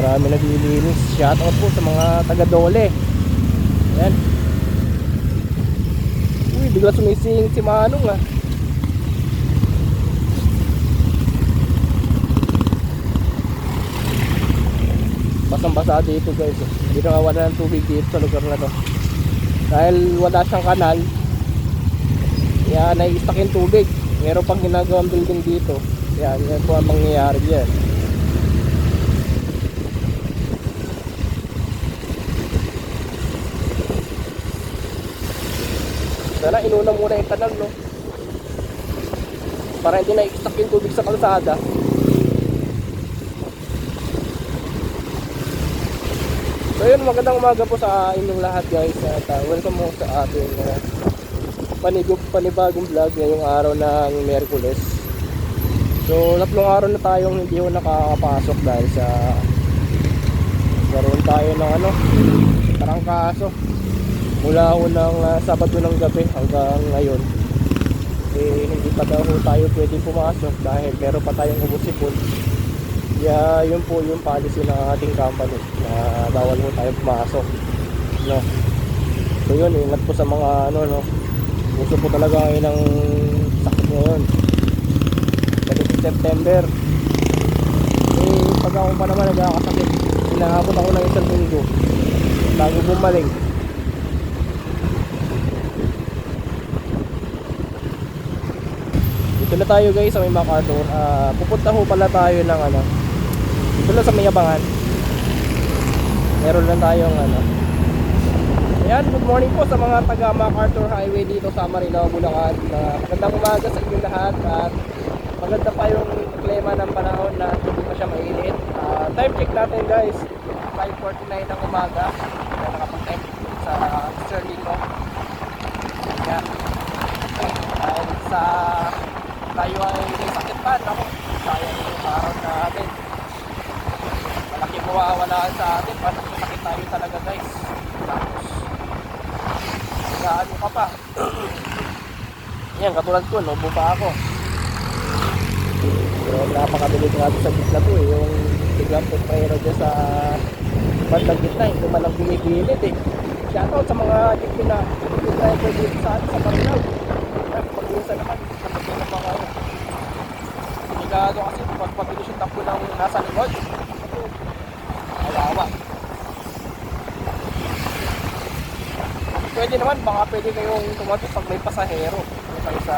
marami naglilinis. Shoutout po sa mga taga Dole. Ayan. Uy, bigla sumising si Manong ah. Basang-basa dito guys. Hindi na nga wala ng tubig dito sa lugar na to. Dahil wala siyang kanal, kaya nai-stuck yung tubig. Meron pang ginagawang building dito. Yan po ang mangyayari dyan. Sana inuna muna yung kanal, no? Para hindi na-stuck yung tubig sa kalsada. So yun, magandang umaga po sa inyong lahat guys. At welcome mo sa ating panibagong vlog ngayong araw ng Miyerkules. So 3 araw na tayong hindi ko nakakapasok dahil sa karoon tayo ng tarangkaso. Mula ho ng Sabado ng gabi hanggang ngayon, hindi pa daw tayo pwede pumasok dahil meron pa tayong umusipon. Kaya yun po yung policy ng ating company na bawal mo tayo pumasok, no? So yun, ingat po sa mga uso po talaga ngayon ng sakit ngayon. Kasi September, pag ako pa naman nagkakasakit, inaabot ako ng 1 linggo bago bumaling. Dito na tayo guys sa may MacArthur. Pupunta ho pala tayo ng dito lang sa may Abangan. Meron lang tayong Ayan, good morning po sa mga taga MacArthur Highway dito sa Marilao, Bulacan. Magandang umaga sa inyo lahat. At maganda pa yung klima ng panahon na hindi pa siya mainit. Time check natin guys, 5:49 ng umaga. Nakapag-time sa Sterling, no? Ayan. Dahil sa tayo ay may sakit pa, ako sayang yung araw natin. Malaki mawawalaan sa atin, sakit tayo talaga guys. Tapos ano ka pa. Yan, katulad ko, no, bupa ako. Pero napakabilis nga sa gitna to yung biglang pupahero dyan sa bandang gitna, hindi man lang bumibilit Shoutout sa mga jeep na driver dito sa Marilao. Pag-iusan naman, kapag na pa kayo. Ligado kasi pagpabilis yung takbo ng nasa likod. Alawa. Pwede naman, baka pwede kayong tumawid pag may pasahero. Kayo sa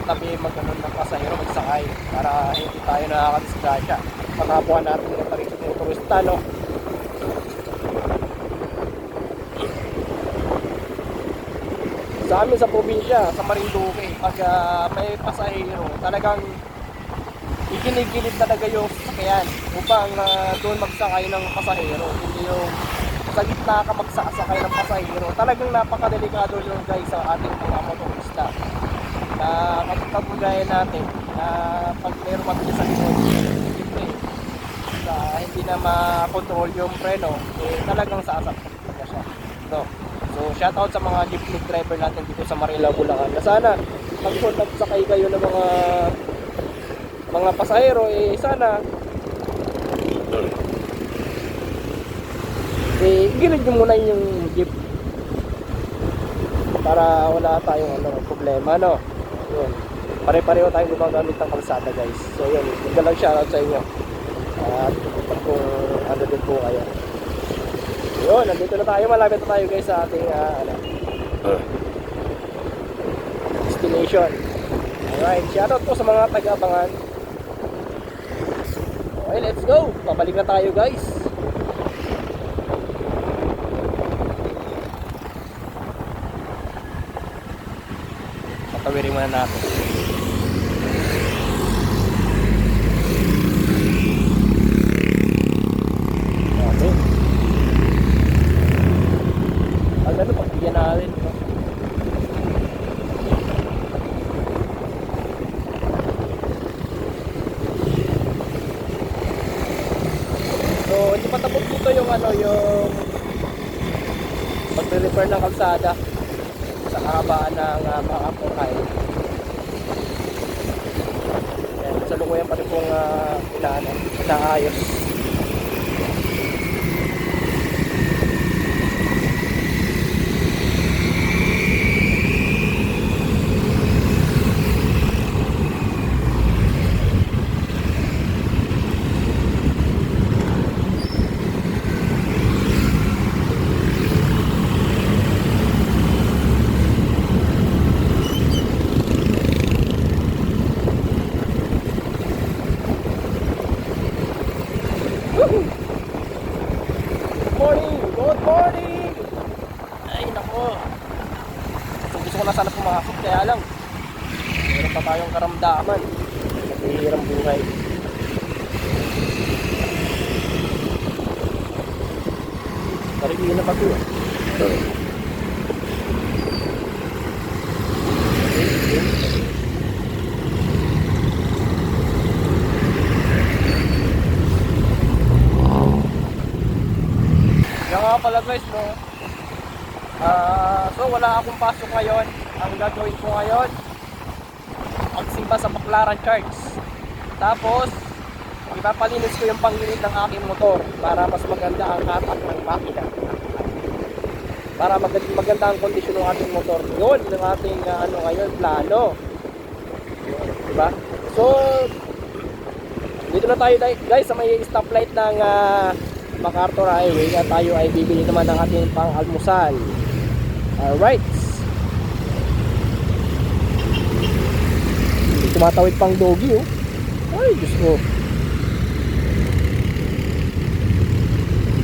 tabi ng pasahero, magsakay. Para hindi tayo nakakadisgrasya. Pagkabuhan natin yung tarisyo ng turista, no? Sa amin sa probinsya, sa Marinduque, pag may pasahero, talagang iginigilid talaga yung sasakyan upang doon magsakay ng pasahero. Hindi yung sa gitna ka magsasakay ng pasahero. Talagang napakadelikado yun guys sa ating mga motorista. Kapag natin na pag mayroong mabilis sa likod, hindi na makontrol yung preno, talagang sasakyan na siya. No? So shoutout sa mga jeepney driver natin dito sa Marilao, Bulacan. Na sana pag nagsakay kayo ng mga pasahero, sana igilid nyo muna yung jeep para wala tayong problema, no? Yun. Pare-pareho tayong gumagamit ng kalsada guys. So yun, magalang shoutout sa inyo. At kung din po kayo. Yun, nandito na tayo, malapit na tayo guys sa ating destination. Alright, shoutout po sa mga taga-Abangan. Okay, let's go. Pabalik na tayo guys. Patawirin muna natin. Okay. Pagbigyan natin, no? So hindi pa tapos dito yung yung pag-repair ng kalsada sa kahabaan ng MacArthur Highway. Yan, sa lukuyan pa rin pong inaayos. tayong karamdaman sa hirang buhay. Parigin na pa ito. Kaya nga pala guys, no? So wala akong pasok ngayon. Ang gagawin ko ngayon, magsimba sa Baclaran Church. Tapos ipapalinis ko yung panggilid ng aking motor para mas maganda ang hatak ng makina, para maganda ang kondisyon ng ating motor. Yun ang ating ngayon plano, diba? So dito na tayo guys sa may stoplight ng MacArthur Highway at tayo ay bibili naman ng ating pang-almusal. Alright, tumatawid pang doggy, oh. Ay Diyos ko,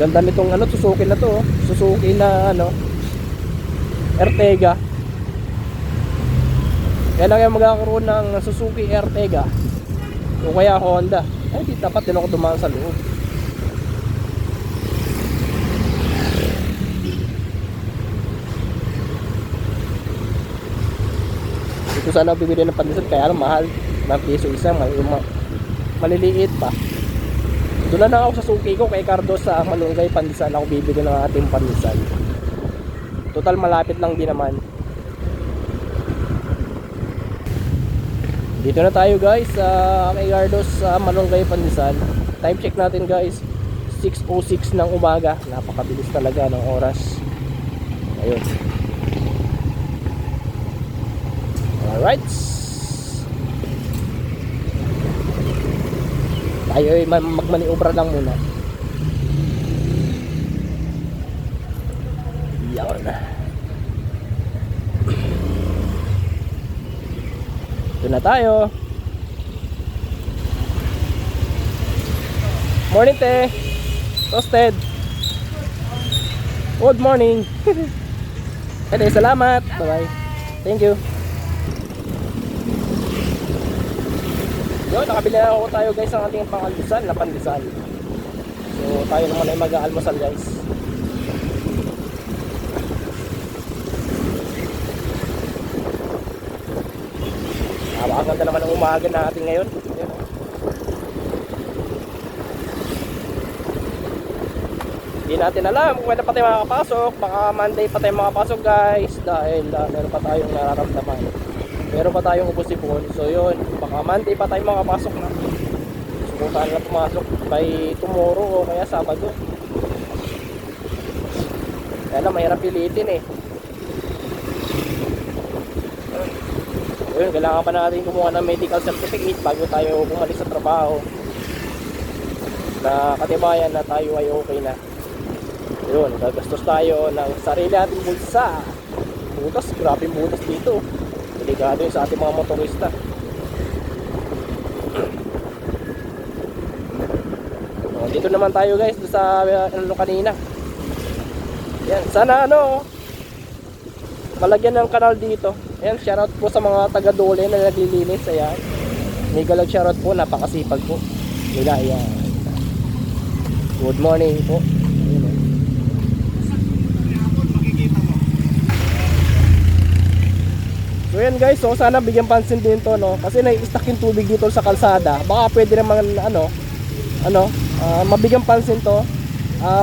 ganda nitong Suzuki na to, oh. Suzuki na Ertiga. Kailan kaya magkakaroon ng Suzuki Ertiga o kaya Honda? Ay di dapat din ako dumaan sa loob. Dito sana bibili ng pandesal, kaya lang mahal, 9 piso isa, maliliit pa. Doon na ako sa suki ko kay Cardo sa Malunggay Pandesal, ako bibili ng ating pandesal. Total malapit lang din naman. Dito na tayo guys sa kay Cardo sa Malunggay Pandesal. Time check natin guys, 6:06 ng umaga. Napakabilis talaga ng oras. Ayun. Alright, tayo ay magmaniobra lang muna. Yan. Ito na tayo. Morning te. Toasted. Good morning. Ede, salamat. Bye bye. Thank you. Yun, nakabili na ako tayo guys ang ating pang-almusal na pandesal. So tayo naman ay mag-aalmusal guys. Ang ganda naman ng umaga natin ngayon. Yun. Hindi natin alam kung kailan pa tayo makakapasok. Baka Monday pa tayo makapasok guys, dahil meron pa tayong nararamdaman. Meron pa tayong ubos-ipon. So yun, baka Monday pa tayo makapasok na. Subukan na pumasok by tomorrow o kaya Sabado. Kaya lang mahirap pilitin eh. Yun, kailangan pa natin kumuha ng medical certificate bago tayo bumalik sa trabaho, na katibayan na tayo ay okay na. Yun, gagastos tayo ng sarili nating bulsa. Butas, grabe butas dito. Delikado yun sa ating mga motorista. Dito naman tayo guys, doon sa kanina. Yan, sana malagyan ng kanal dito. Ayan, shoutout po sa mga taga Dole na naglilinis. Ayan, mega lag shoutout po, napakasipag po nila. Ayan, good morning po. So yan guys, so sana bigyan pansin din to, no, kasi nai-stuck yung tubig dito sa kalsada. Baka pwede naman mabigyan pansin to.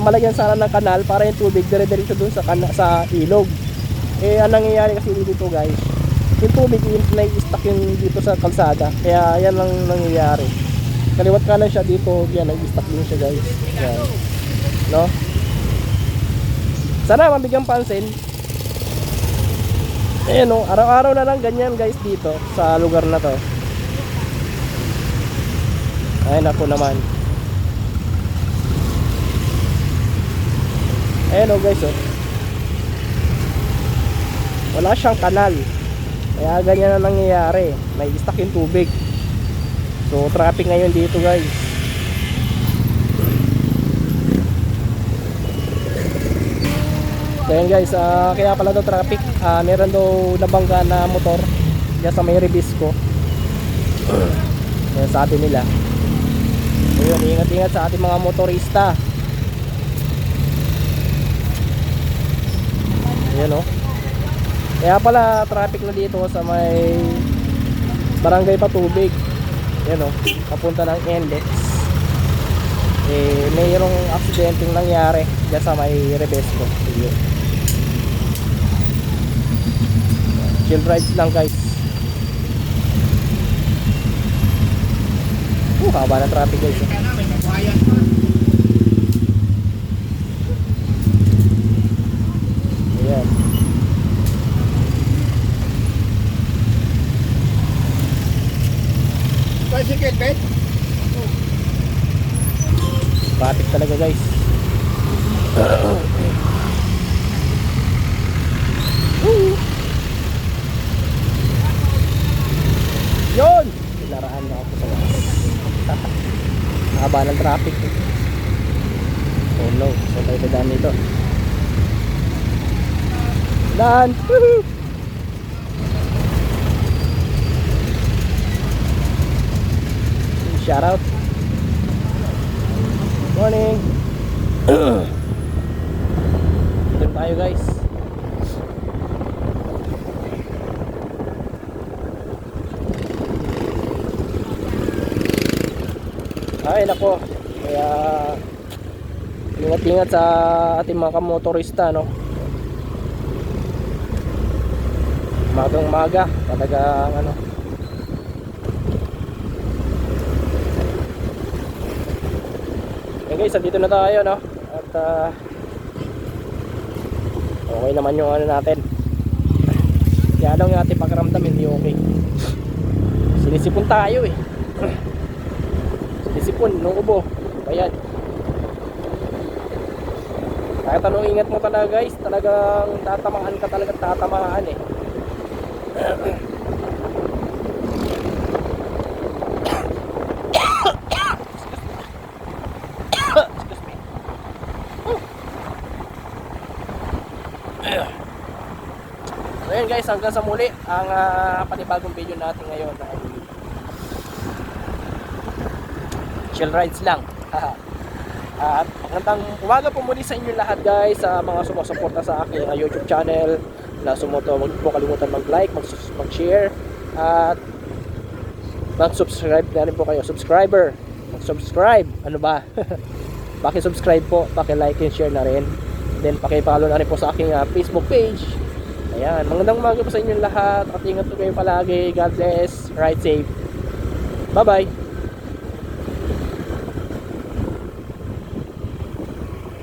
Malagyan sana ng kanal para yung tubig dire-diretso dun sa ilog. Eh anong nangyayari kasi dito guys, yung tubig nai-stuck yung dito sa kalsada. Kaya yan lang nangyayari. Kaliwat kanan siya dito, yan nai-stuck din siya guys. Yan. No? Sana mabigyan pansin. Ayan o, araw-araw na lang ganyan guys dito sa lugar na to. Ayan ako naman. Ayan o guys o. Wala siyang kanal. Kaya ganyan na nangyayari. May stuck yung tubig. So traffic ngayon dito guys. So yun guys, kaya pala daw traffic, meron daw nabangga na motor diyan sa may Rebisco. Yan sabi nila. Ayun, ingat-ingat sa ating mga motorista. Ayan o. Kaya pala traffic na dito sa may Barangay Patubig. Ayan o, papunta ng Index. Mayroong aksidenteng nangyari dyan sa may Rebesco. Ayun. Chill rides lang guys. Haba ng traffic guys. Ayan. Bicycle, bet? Traffic talaga guys. Yun! Nilaraan na ako sa wakas. Haba ng traffic. Oh no, so tayo dadaan nito. Daan! Woohoo! Shout out. Morning. Dito tayo guys. Ay nako. Kaya ingat-ingat sa ating mga kamotorista, no. Magang maga, talagang ano. Okay guys, dito na tayo, no? At okay naman yung ano natin. Kaya lang yung ating pakiramdam hindi okay. Sinisipon tayo eh. Sinisipon, nung ubo. Ayan. Kahit anong ingat mo talaga guys, talagang tatamaan ka, talagang tatamaan eh. So yun guys, hanggang sa muli ang panibagong video natin ngayon ay chill rides lang. At magandang umaga po muli sa inyo lahat guys, sa mga sumusuporta sa aking YouTube channel na sumuto. Huwag po kalimutan mag-like, mag-share at mag-subscribe na rin po kayo. Mag-subscribe, ano ba? Paki-subscribe po, paki-like and share na rin. Then paki-follow na rin po sa aking Facebook page. Ayan, magandang umaga po sa inyo lahat at ingat po kayo palagi. God bless, ride safe. Bye bye.